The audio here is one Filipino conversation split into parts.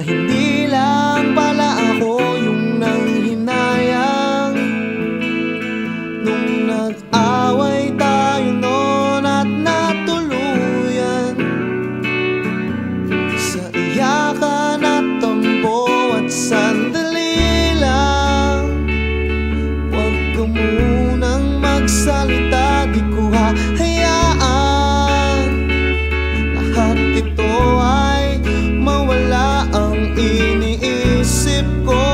hindi lang pala ako yung nanghinayang nung nag-away tayo noon at natuluyan sa iyakan at tampo at sandali lang. Huwag ka munang magsalita, di ko hahayaan lahat ito ay mawala. Ang iniisip ko,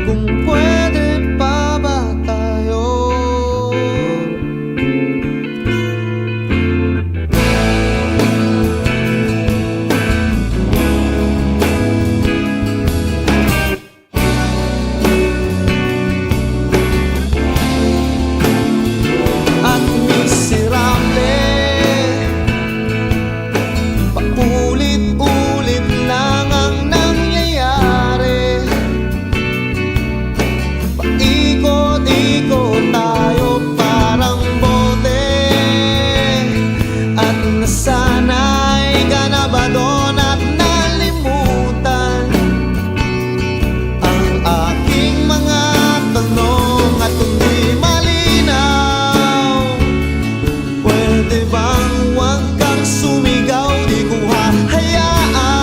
kung pwede pa ba tayo? At miserable, paulit-ulit lang ang nangyayari. Paikot-ikot tayo parang bote, at nasanay ka na ba doon at nalimutan ang aking mga tanong at hindi malinaw? Pwede bang huwag kang sumigaw, di ko hahayaan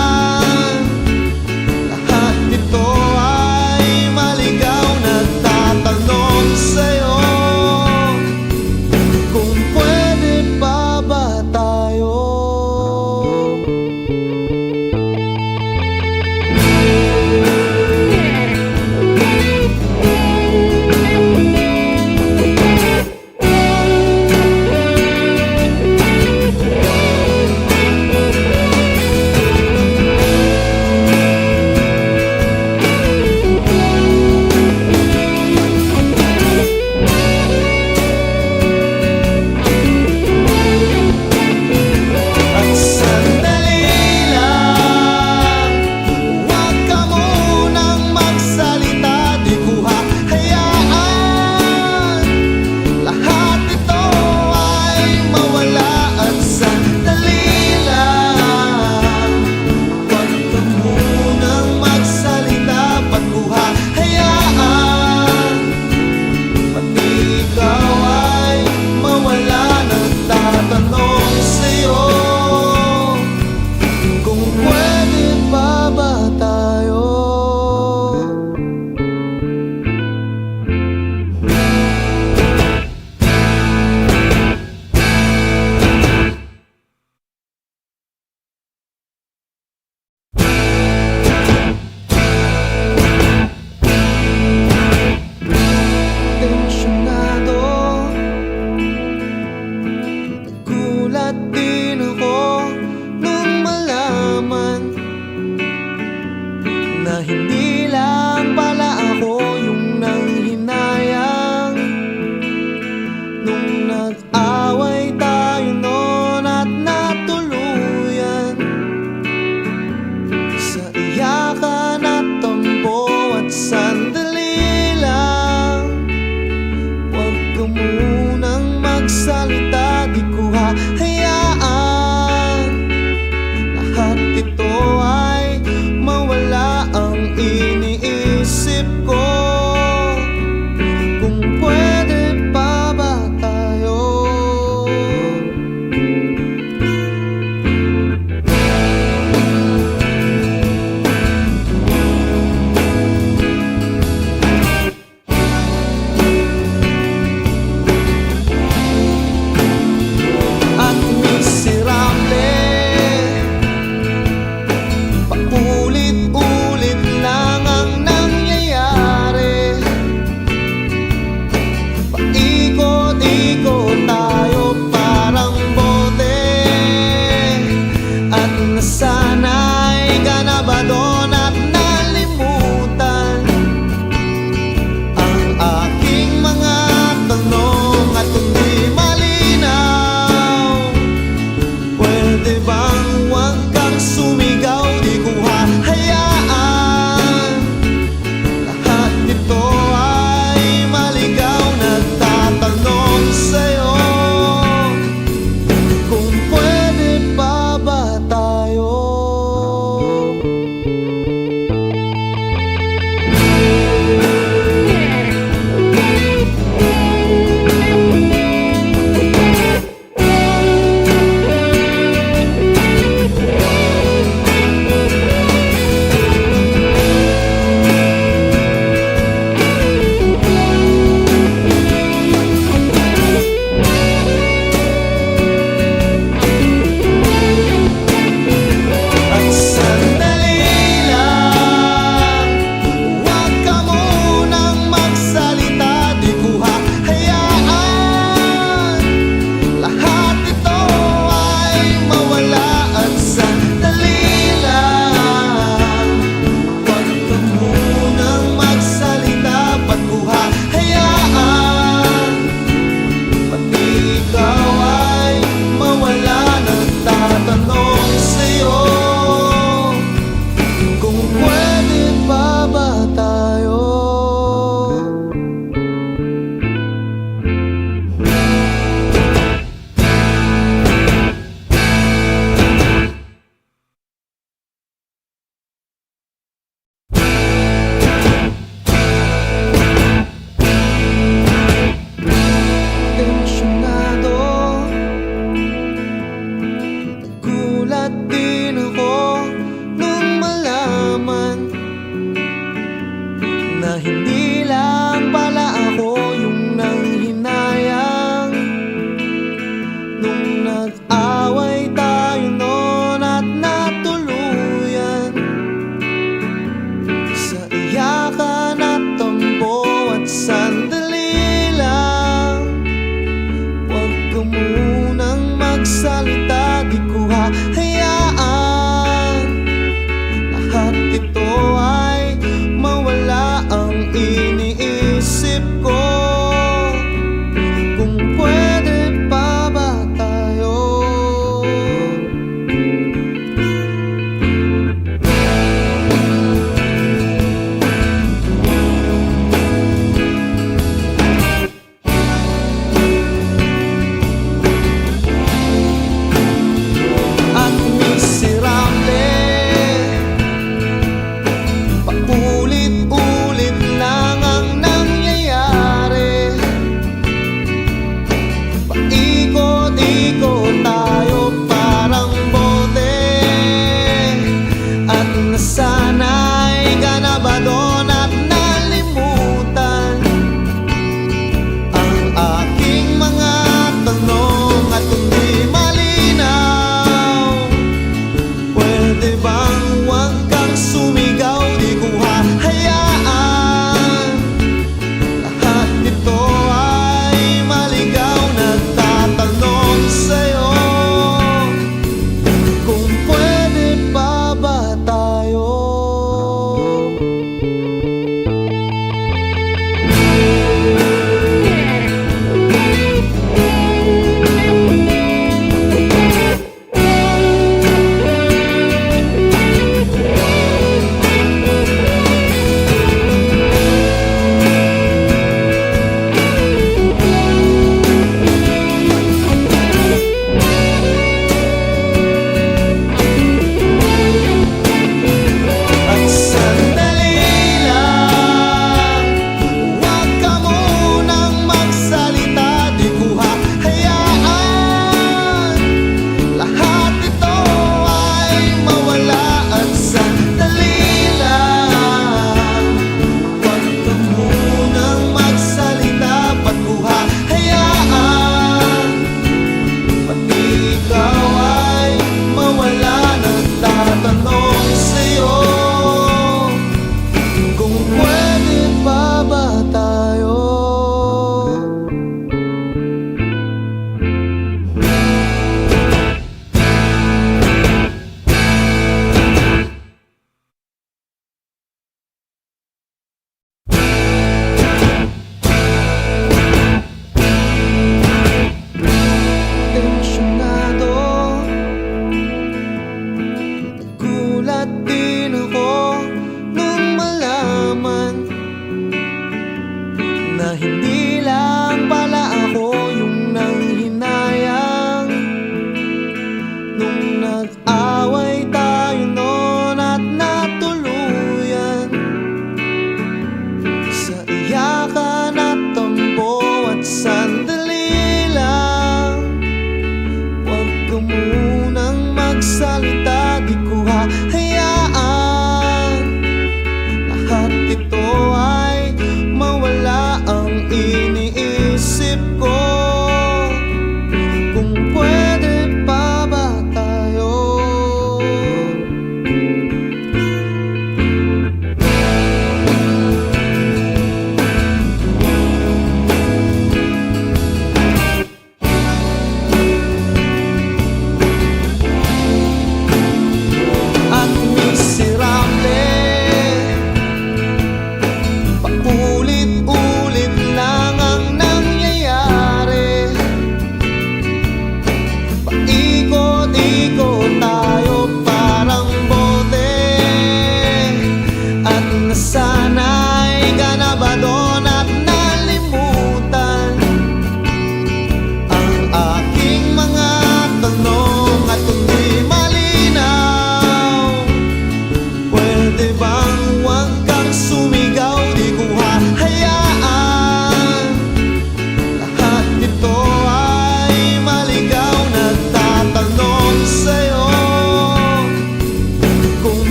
lahat ito ay maligaw. Nagtatanong sa'yo, kung pwede pa ba tayo? din ako nung malaman na hindi lang pala ako yung nanghinayang. Nung nag-away tayo noon at natuluyan sa iyakan at tampo at sandali lang. Huwag ka munang magsalita, di ko hahayaan lahat ito ay mawala ang iniisip ko. Kung pwede pa ba tayo? At miserable, paulit-ulit lang ang nangyayari. Paikot-ikot tayo parang bote, at nasanay ka na ba doon at nalimutan ang aking mga tanong at hindi malinaw? Pwede bang huwag kang sumigaw, di ko hahayaan lahat ito ay maligaw. Nagtatanong sa'yo kung pwede pa ba tayo? At sandali lang, huwag ka munang magsalita, di ko hahayaan lahat ito ay mawala. At sandali lang, huwag ka munang magsalita, ba't ko hahayaan pati ikaw ay mawala? Nagtatanong sa'yo kung pwede pa ba tayo? Tensyonado, nagulat din ako nung malaman na hindi lang pala ako yung nanghinayang. Nung nag-away